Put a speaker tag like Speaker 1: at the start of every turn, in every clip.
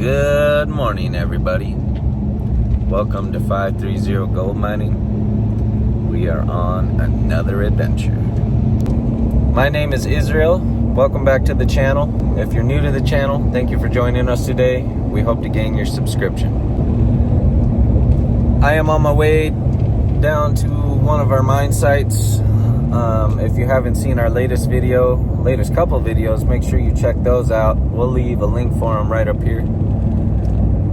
Speaker 1: Good morning, everybody. Welcome to 530 Gold Mining. We are on another adventure. My name is Israel. Welcome back to the channel. If you're new to the channel, thank you for joining us today. We hope to gain your subscription. I am on my way down to one of our mine sites. If you haven't seen our latest couple videos, make sure you check those out. We'll leave a link for them right up here.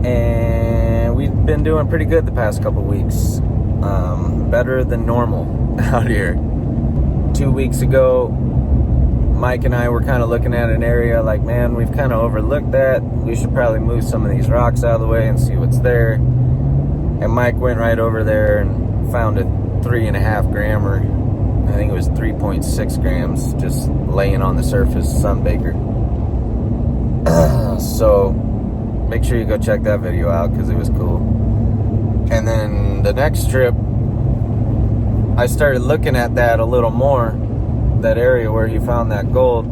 Speaker 1: And we've been doing pretty good the past couple weeks. Better than normal out here. 2 weeks ago, Mike and I were kind of looking at an area like, man, we've kind of overlooked that. We should probably move some of these rocks out of the way and see what's there. And Mike went right over there and found a 3.5 grammer. I think it was 3.6 grams just laying on the surface, Sunbaker. So make sure you go check that video out because it was cool. And then the next trip, I started looking at that a little more, that area where he found that gold,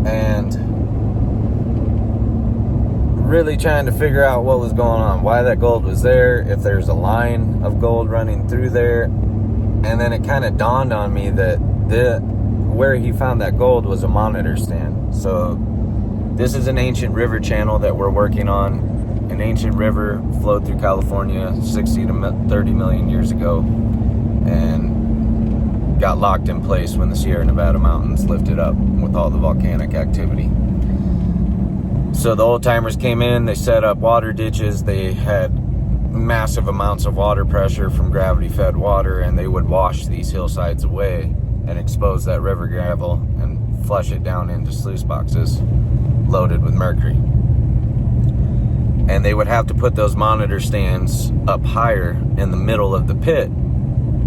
Speaker 1: and really trying to figure out what was going on, why that gold was there, if there's a line of gold running through there. And then it kind of dawned on me that where he found that gold was a monitor stand. So this is an ancient river channel that we're working on. An ancient river flowed through California 60 to 30 million years ago and got locked in place when the Sierra Nevada mountains lifted up with all the volcanic activity. So the old timers came in, they set up water ditches, they had massive amounts of water pressure from gravity-fed water, and they would wash these hillsides away and expose that river gravel and flush it down into sluice boxes loaded with mercury. And they would have to put those monitor stands up higher in the middle of the pit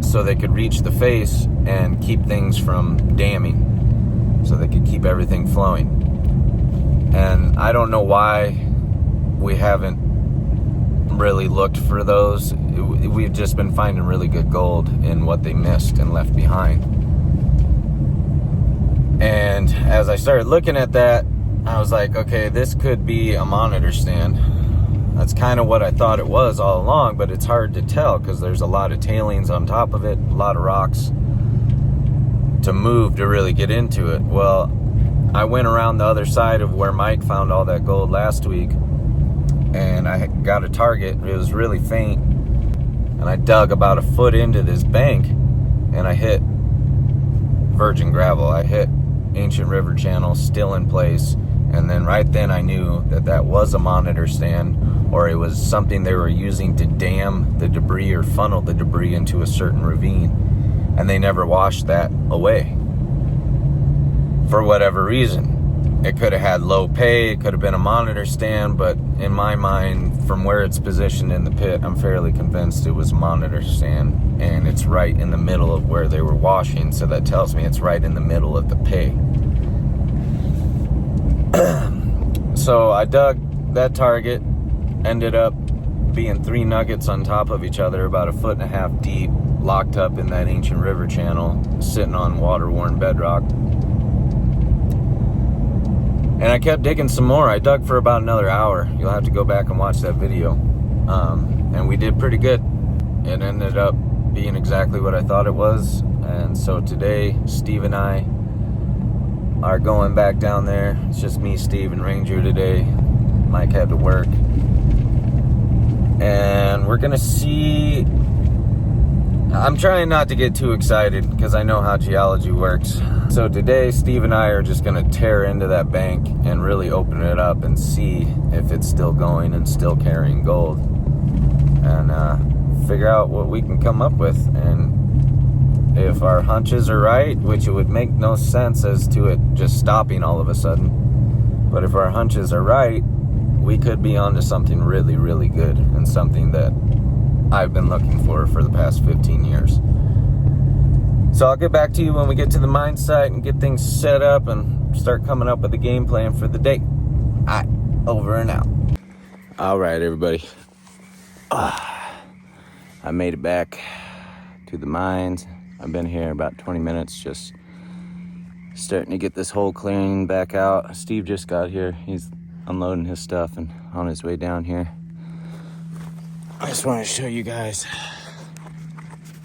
Speaker 1: so they could reach the face and keep things from damming, so they could keep everything flowing. And I don't know why we haven't really looked for those. We've just been finding really good gold in what they missed and left behind. And as I started looking at that, I was like, okay, this could be a monitor stand. That's kind of what I thought it was all along, but it's hard to tell because there's a lot of tailings on top of it, a lot of rocks to move to really get into it. Well, I went around the other side of where Mike found all that gold last week, and I got a target. It was really faint, and I dug about a foot into this bank, and I hit virgin gravel. I hit ancient river channel, still in place, and then right then I knew that that was a monitor stand, or it was something they were using to dam the debris or funnel the debris into a certain ravine, and they never washed that away for whatever reason. It could have had low pay, it could have been a monitor stand, but in my mind, from where it's positioned in the pit, I'm fairly convinced it was a monitor stand, and it's right in the middle of where they were washing, so that tells me it's right in the middle of the pay. So I dug that target, ended up being 3 nuggets on top of each other, about 1.5 feet deep, locked up in that ancient river channel, sitting on water-worn bedrock. And I kept digging some more. I dug for about another hour. You'll have to go back and watch that video. And we did pretty good. It ended up being exactly what I thought it was. And so today, Steve and I are going back down there. It's just me, Steve, and Ranger today. Mike had to work. And we're gonna see. I'm trying not to get too excited because I know how geology works. So today, Steve and I are just going to tear into that bank and really open it up and see if it's still going and still carrying gold. And figure out what we can come up with. And if our hunches are right, which it would make no sense as to it just stopping all of a sudden. But if our hunches are right, we could be onto something really, really good, and something that I've been looking for the past 15 years. So I'll get back to you when we get to the mine site and get things set up and start coming up with a game plan for the day. All right, over and out. All right, everybody. I made it back to the mines. I've been here about 20 minutes, just starting to get this hole cleaned back out. Steve just got here. He's unloading his stuff and on his way down here. I just want to show you guys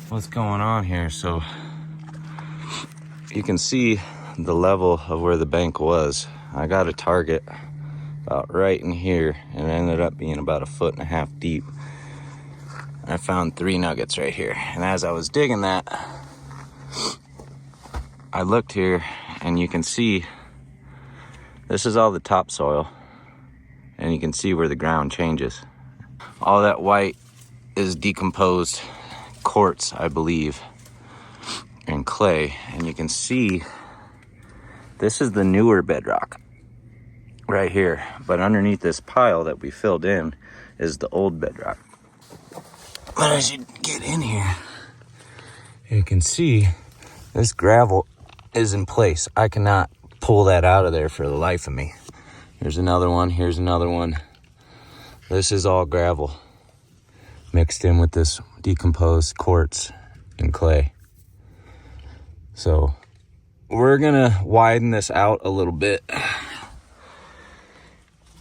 Speaker 1: what's going on here. So you can see the level of where the bank was. I got a target about right in here, and it ended up being about 1.5 feet deep. I found 3 nuggets right here, and as I was digging that, I looked here, and you can see this is all the topsoil, and you can see where the ground changes. All that white is decomposed quartz, I believe, and clay, and you can see this is the newer bedrock right here, but underneath this pile that we filled in is the old bedrock. But as you get in here, you can see this gravel is in place. I cannot pull that out of there for the life of me. Here's another one, here's another one. This is all gravel mixed in with this decomposed quartz and clay. So we're gonna widen this out a little bit,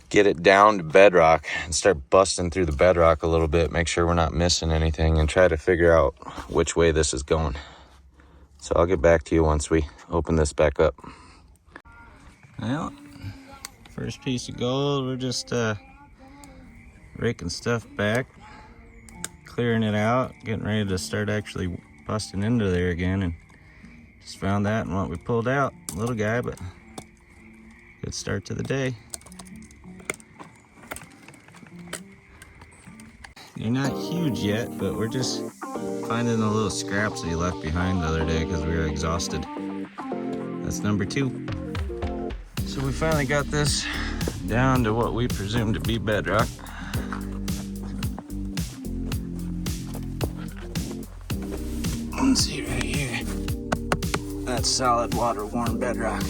Speaker 1: get it down to bedrock and start busting through the bedrock a little bit, make sure we're not missing anything, and try to figure out which way this is going. So I'll get back to you once we open this back up. Well, first piece of gold, we're just raking stuff back, clearing it out, getting ready to start actually busting into there again, and just found that and what we pulled out. Little guy, but good start to the day. They're not huge yet, but we're just finding the little scraps that he left behind the other day because we were exhausted. That's number 2. So we finally got this down to what we presume to be bedrock. Let's see right here. That's solid water worn bedrock.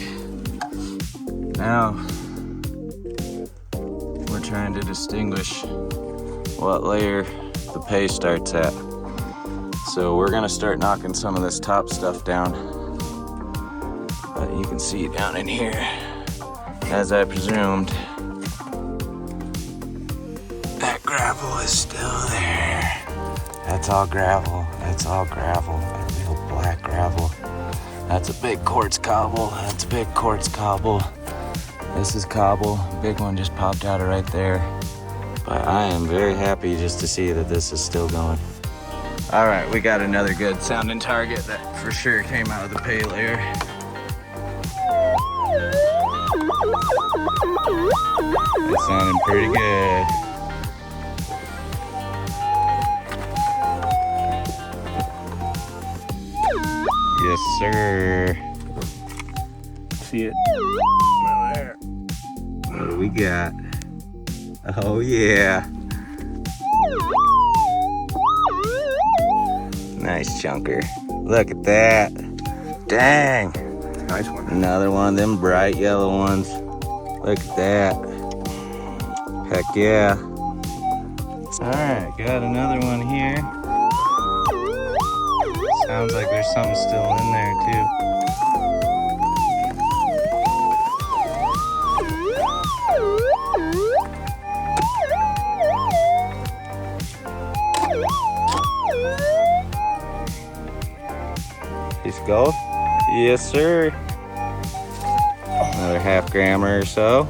Speaker 1: Now we're trying to distinguish what layer the pay starts at. So we're gonna start knocking some of this top stuff down. But you can see down in here, as I presumed, that gravel is still there. That's all gravel, that's all gravel, that real black gravel. That's a big quartz cobble, that's a big quartz cobble. This is cobble, big one just popped out of right there. But I am very happy just to see that this is still going. All right, we got another good sounding target that for sure came out of the pay layer. It's sounding pretty good. Yes, sir. See it? Right there. What do we got? Oh yeah. Nice chunker. Look at that. Dang.
Speaker 2: Nice one.
Speaker 1: Another one of them bright yellow ones. Look at that. Heck yeah. Alright, got another one here. Sounds like there's something still in there too. Piece of gold? Yes, sir. Another 1/2 gram or so.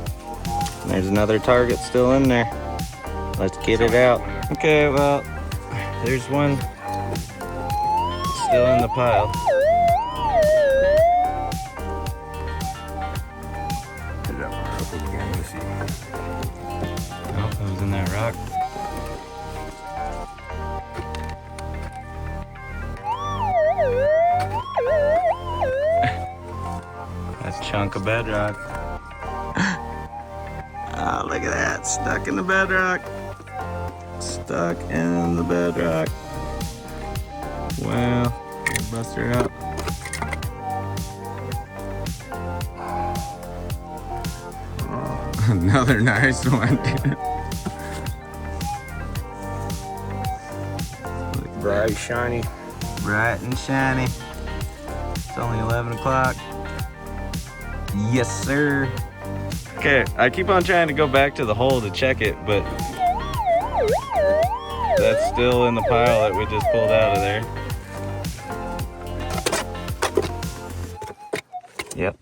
Speaker 1: And there's another target still in there. Let's get it out. Okay, well, there's one still in the pile. Nope, it was in that rock. That's a chunk of bedrock. Oh, look at that. Stuck in the bedrock. Stuck in the bedrock. Well, we'll bust her up. Oh, another nice one, dude.
Speaker 2: Bright, shiny.
Speaker 1: Bright and shiny. It's only 11 o'clock. Yes, sir. Okay, I keep on trying to go back to the hole to check it, but that's still in the pile that we just pulled out of there. Yep.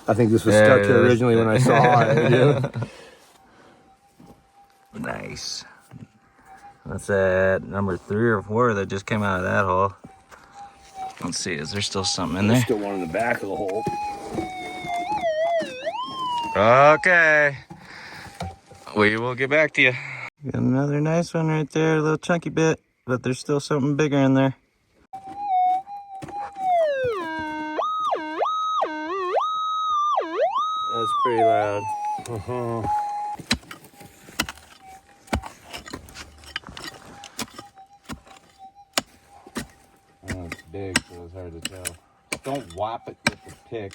Speaker 2: I think this was
Speaker 1: There
Speaker 2: stuck
Speaker 1: it
Speaker 2: here
Speaker 1: is.
Speaker 2: originally when I saw it. Yeah.
Speaker 1: Nice. That's that number 3 or 4 that just came out of that hole. Let's see, is there still something in
Speaker 2: There's
Speaker 1: there?
Speaker 2: still one in the back of the hole.
Speaker 1: Okay. We will get back to you. Got another nice one right there, a little chunky bit, but there's still something bigger in there. That's pretty loud. Oh, it's big, so it's hard to tell. Don't whop it with the pick.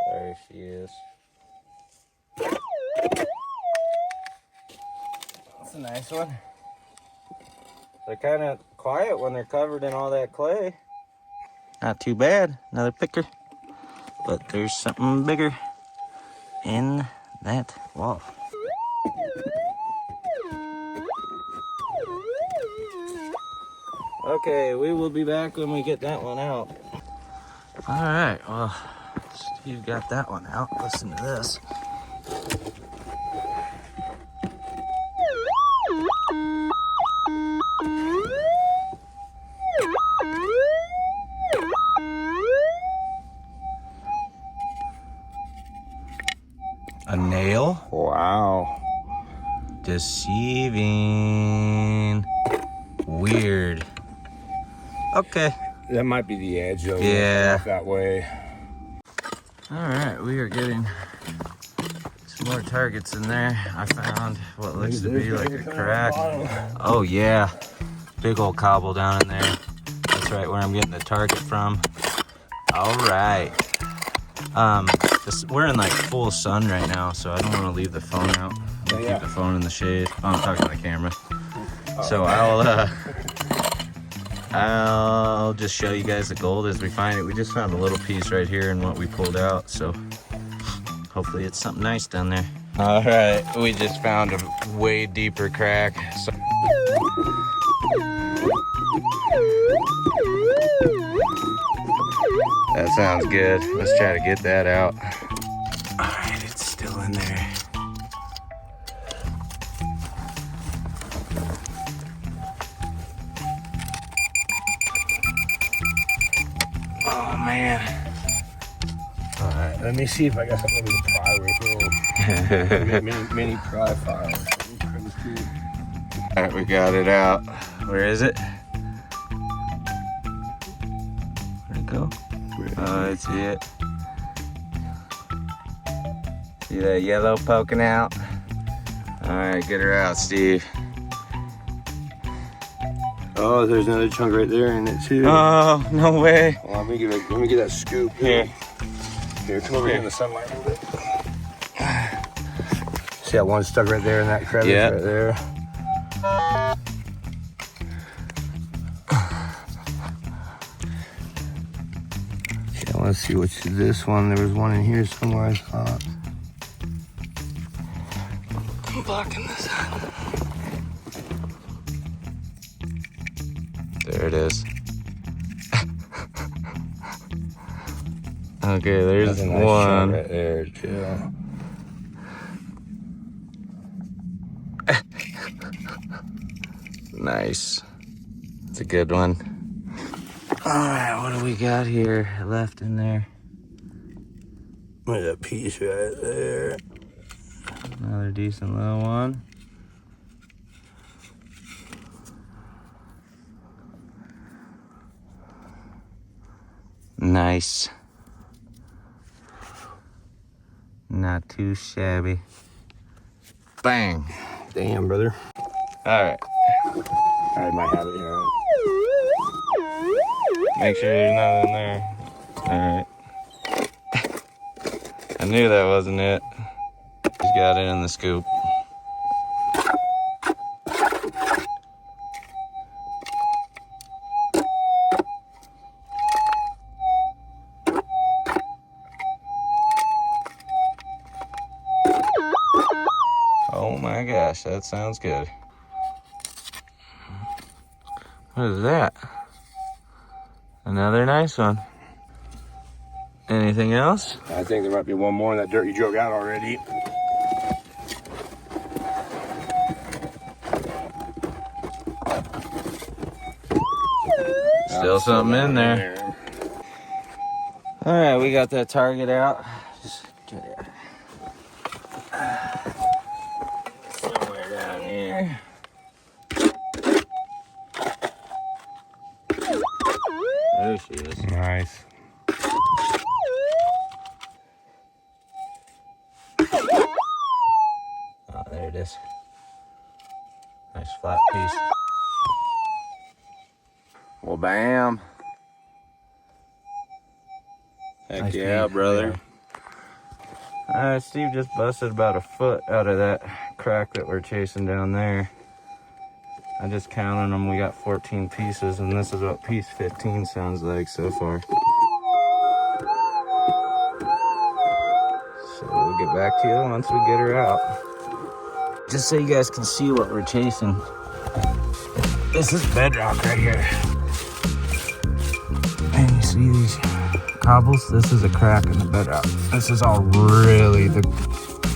Speaker 1: There she is. That's a nice one. They're kind of quiet when they're covered in all that clay. Not too bad. Another picker. But there's something bigger in that wall. Okay, we will be back when we get that one out. All right, well, Steve got that one out. Listen to this. A nail?
Speaker 2: Wow.
Speaker 1: Deceiving. Weird. Okay.
Speaker 2: That might be the edge though.
Speaker 1: Yeah.
Speaker 2: Off that way.
Speaker 1: All right, we are getting some more targets in there. I found what looks to be like a crack. Oh yeah, big old cobble down in there. That's right where I'm getting the target from. All right. We're in like full sun right now, so I don't want to leave the phone out. I'm gonna keep the phone in the shade. Oh, I'm talking to the camera. So I'll just show you guys the gold as we find it. We just found a little piece right here in what we pulled out, so hopefully it's something nice down there. All right, we just found a way deeper crack. So that sounds good. Let's try to get that out. All right, it's still in there. Oh man.
Speaker 2: All right, let me see if I got something to pry right here. mini pry file.
Speaker 1: All right, we got it out. Where is it? Where'd it go? Oh, I see it. See that yellow poking out? All right, get her out, Steve.
Speaker 2: Oh, there's another chunk right there in it too.
Speaker 1: Oh, no way.
Speaker 2: Well, let me get that scoop.
Speaker 1: Here.
Speaker 2: Here, come over here in the sunlight a little bit. See that one stuck right there in that crevice right there? See, I want to see which is this one. There was one in here somewhere, I thought.
Speaker 1: I'm blocking this out. There it is. Okay, there's
Speaker 2: That's a nice
Speaker 1: one.
Speaker 2: right there, too.
Speaker 1: Nice. It's a good one. All right, what do we got here left in there?
Speaker 2: Look at that piece right there.
Speaker 1: Another decent little one. Nice. Not too shabby. Bang.
Speaker 2: Damn, brother.
Speaker 1: All right.
Speaker 2: I might have it here.
Speaker 1: Make sure there's nothing in there. Alright. I knew that wasn't it. Just got it in the scoop. Oh my gosh, that sounds good. What is that? Another nice one. Anything else?
Speaker 2: I think there might be one more in that dirt you drug out already.
Speaker 1: Still something in there. All right, we got that target out. Just get it somewhere down here. There she is.
Speaker 2: Nice.
Speaker 1: Oh, there it is. Nice flat piece. Well, bam. Heck
Speaker 2: Nice
Speaker 1: yeah,
Speaker 2: piece.
Speaker 1: brother. Steve just busted about a foot out of that crack that we're chasing down there. I just counted them. We got 14 pieces, and this is what piece 15 sounds like so far. So we'll get back to you once we get her out. Just so you guys can see what we're chasing. This is bedrock right here. And you see these cobbles? This is a crack in the bedrock. This is all really, the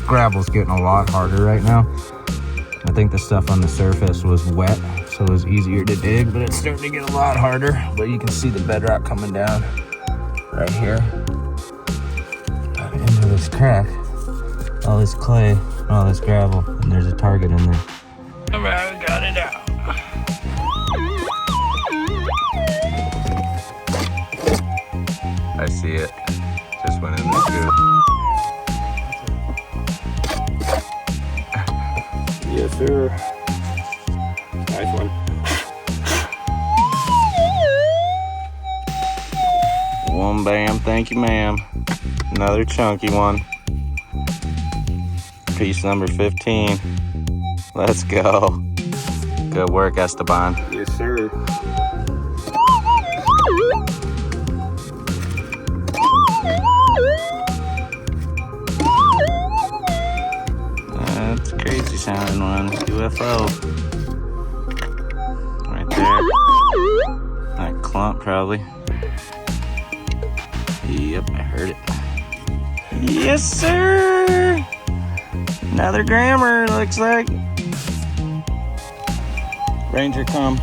Speaker 1: gravel's getting a lot harder right now. I think the stuff on the surface was wet, so it was easier to dig, but it's starting to get a lot harder. But you can see the bedrock coming down right here into this crack. All this clay, all this gravel, and there's a target in there. All right, we got it out. I see it. Just went in the scoop.
Speaker 2: Yes, sir. Nice one.
Speaker 1: One bam, thank you, ma'am. Another chunky one. Piece number 15. Let's go. Good work, Esteban.
Speaker 2: Yes, sir.
Speaker 1: That's a crazy sounding one. UFO. Right there. That clump, probably. Yep, I heard it. Yes, sir! Another grammer, looks like. Ranger, come.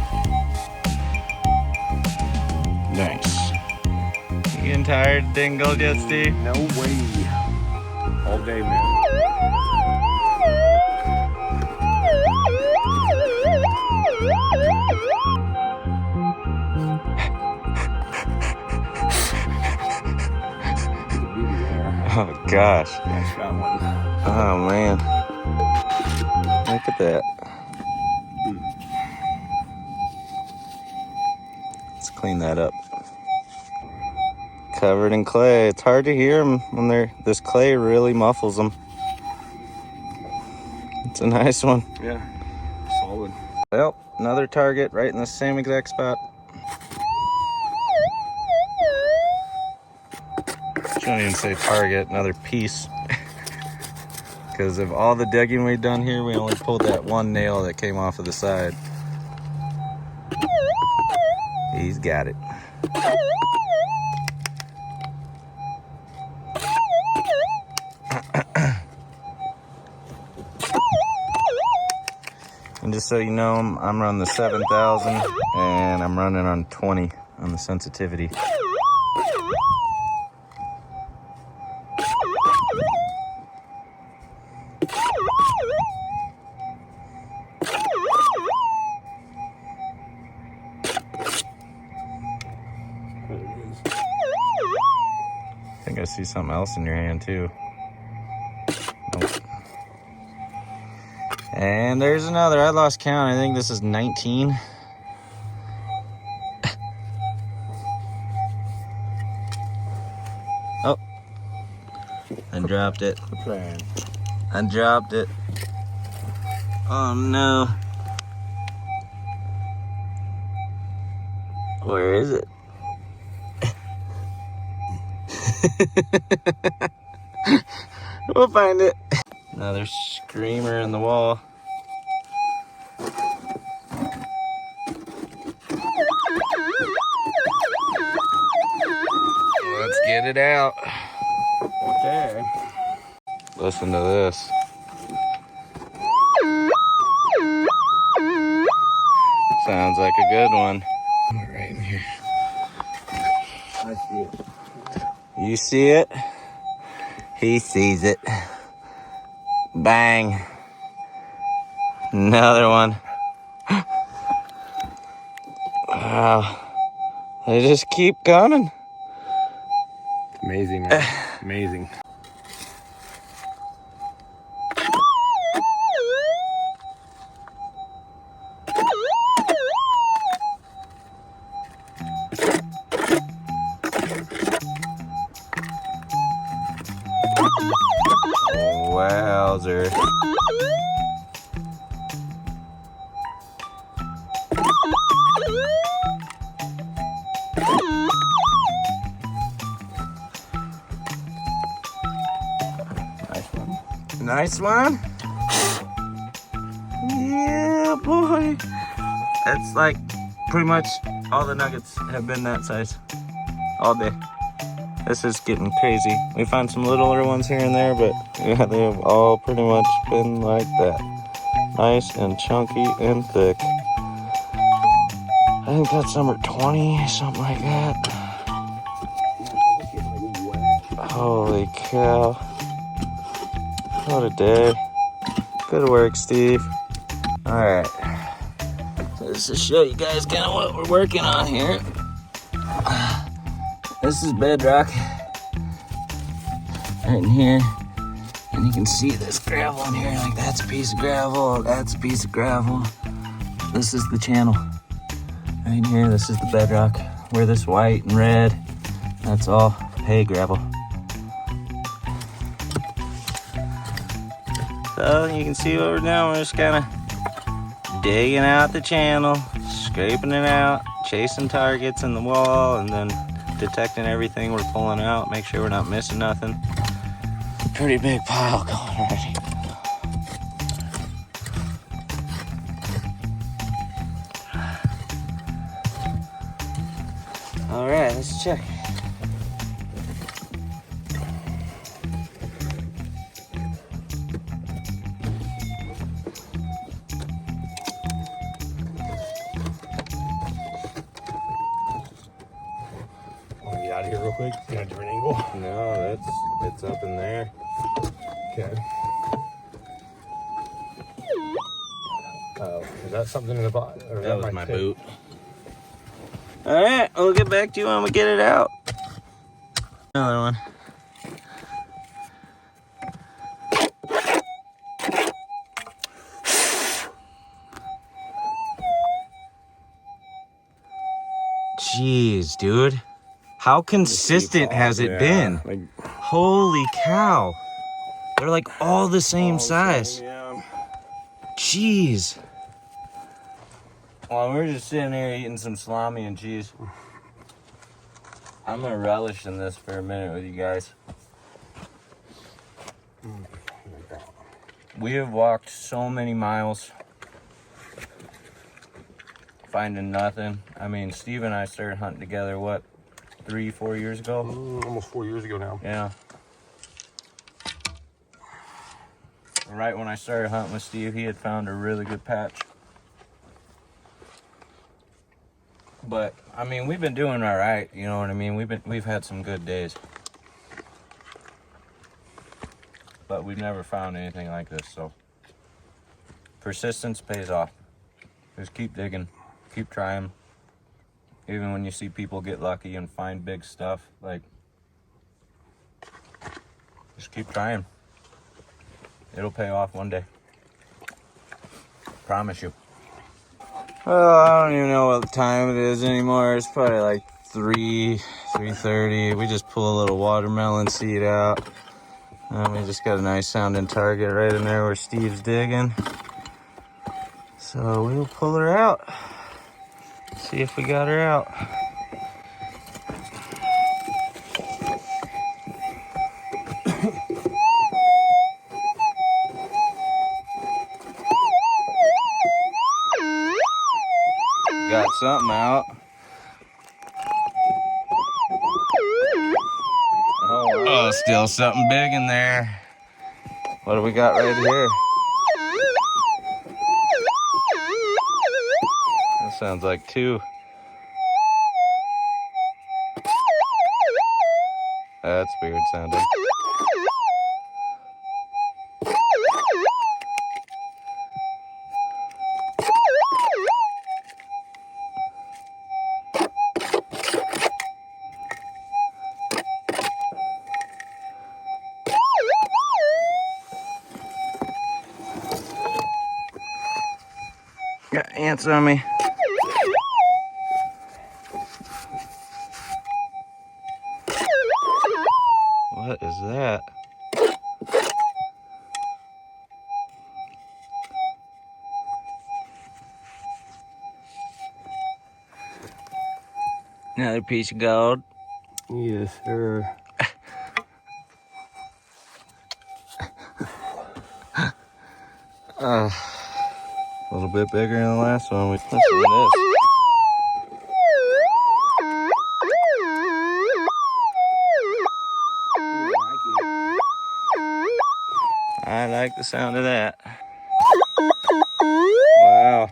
Speaker 1: Nice. You getting tired, dingle, yet, Steve?
Speaker 2: No way. All day, man.
Speaker 1: Oh gosh.
Speaker 2: Nice got one.
Speaker 1: Oh man. Look at that. Let's clean that up. Covered in clay. It's hard to hear them when this clay really muffles them. It's a nice one.
Speaker 2: Yeah. Solid.
Speaker 1: Well, another target right in the same exact spot. Shouldn't even say target, another piece. Because of all the digging we've done here, we only pulled that one nail that came off of the side. He's got it. And just so you know, I'm running the 7,000 and I'm running on 20 on the sensitivity. I think I see something else in your hand too. Nope. And there's another. I lost count. I think this is 19. Oh. I dropped it.
Speaker 2: The plan.
Speaker 1: I dropped it. Oh no. Where is it? We'll find it. Another screamer in the wall. Let's get it out.
Speaker 2: Okay.
Speaker 1: Listen to this. Sounds like a good one. Right in here.
Speaker 2: I see it.
Speaker 1: You see it? He sees it. Bang. Another one. Wow. They just keep coming.
Speaker 2: Amazing, man. Amazing.
Speaker 1: Wowzer.
Speaker 2: Nice one.
Speaker 1: Nice one. Yeah, boy. That's like pretty much all the nuggets have been that size all day. This is getting crazy. We found some littler ones here and there, but yeah, they have all pretty much been like that. Nice and chunky and thick. I think that's number 20, something like that. Holy cow. What a day. Good work, Steve. Alright. So this is to show you guys kind of what we're working on here. This is bedrock. Right in here. And you can see this gravel in here. Like, that's a piece of gravel. That's a piece of gravel. This is the channel. Right in here, this is the bedrock. Where this white and red, that's all hay gravel. So you can see what we're doing. We're just kind of digging out the channel, scraping it out, chasing targets in the wall, and then detecting everything we're pulling out, make sure we're not missing nothing. Pretty big pile going already. All right, let's check.
Speaker 2: Want to get out of here real quick? In a different angle?
Speaker 1: No, it's up in there.
Speaker 2: Okay. Is that something in the bottom? Or
Speaker 1: That was my
Speaker 2: tip?
Speaker 1: boot. All right, we'll get back to you when we get it out. Another one. Jeez, dude. How consistent has it been?
Speaker 2: Like,
Speaker 1: Holy cow. They're like all the same size.
Speaker 2: Yeah.
Speaker 1: Jeez. Well, we're just sitting here eating some salami and cheese. I'm gonna relish in this for a minute with you guys. We have walked so many miles finding nothing. I mean, Steve and I started hunting together, what, 3-4 years ago?
Speaker 2: Almost 4 years ago now.
Speaker 1: Yeah. Right when I started hunting with Steve, he had found a really good patch. But I mean, we've been doing all right. You know what I mean? We've had some good days, but we've never found anything like this. So persistence pays off. Just keep digging, keep trying. Even when you see people get lucky and find big stuff, like, just keep trying. It'll pay off one day. Promise you. Well, I don't even know what time it is anymore. It's probably like 3:30. We just pull a little watermelon seed out. And we just got a nice sounding target right in there where Steve's digging. So we'll pull her out. See if we got her out. Got something out. Oh, still something big in there. What do we got right here? That sounds like two. That's weird sounding. Got ants on me. What is that? Another piece of gold.
Speaker 2: Yes, sir.
Speaker 1: A little bit bigger than the last one. Listen to this. I like the sound of that. Wow.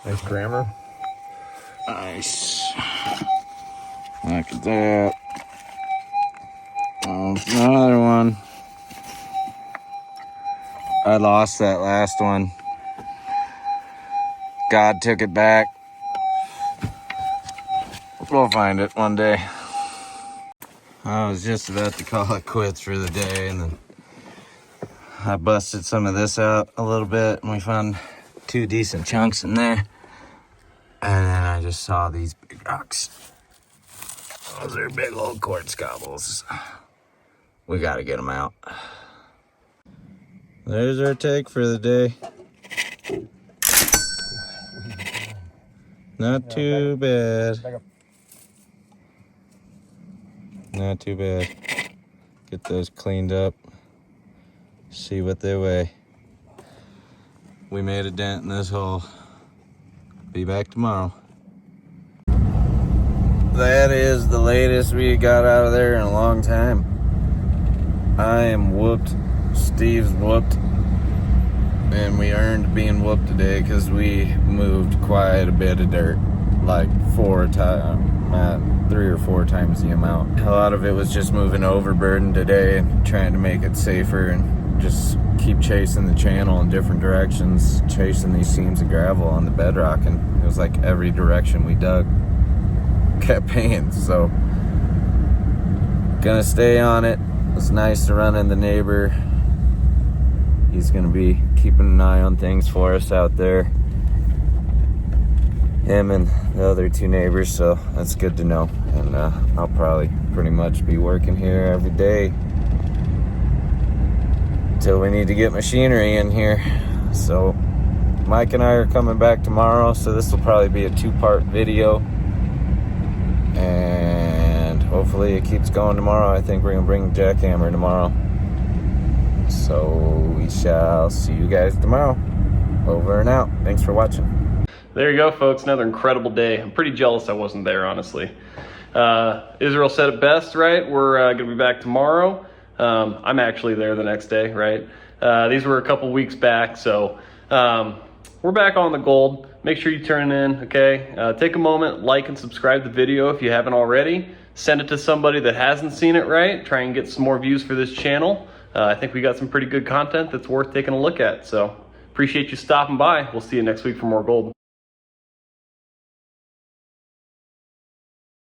Speaker 2: Nice grammar.
Speaker 1: Nice. Look at that. Oh, another one. I lost that last one. God took it back. We'll find it one day. I was just about to call it quits for the day, and then I busted some of this out a little bit, and we found 2 decent chunks in there. And then I just saw these big rocks. Those are big old quartz gobbles. We gotta get them out. There's our take for the day. Not too bad. Not too bad. Get those cleaned up. See what they weigh. We made a dent in this hole. Be back tomorrow. That is the latest we got out of there in a long time. I am whooped. Steve's whooped. And we earned being whooped today because we moved quite a bit of dirt. Like 3 or 4 times the amount. A lot of it was just moving overburden today and trying to make it safer and just keep chasing the channel in different directions, chasing these seams of gravel on the bedrock, and it was like every direction we dug kept paying. So gonna stay on it. It's nice to run in the neighbor. He's gonna be keeping an eye on things for us out there, him and the other 2 neighbors, so that's good to know. And I'll probably pretty much be working here every day until we need to get machinery in here. So Mike and I are coming back tomorrow, so this will probably be a 2-part video, and hopefully it keeps going tomorrow. I think we're gonna bring the jackhammer tomorrow, so we shall see you guys tomorrow. Over and out. Thanks for watching.
Speaker 3: There you go, folks. Another incredible day. I'm pretty jealous I wasn't there, honestly. Israel said it best, right? We're going to be back tomorrow. I'm actually there the next day, right? These were a couple weeks back, so we're back on the gold. Make sure you turn in, okay? Take a moment, like and subscribe the video if you haven't already. Send it to somebody that hasn't seen it, right? Try and get some more views for this channel. I think we got some pretty good content that's worth taking a look at. So appreciate you stopping by. We'll see you next week for more gold.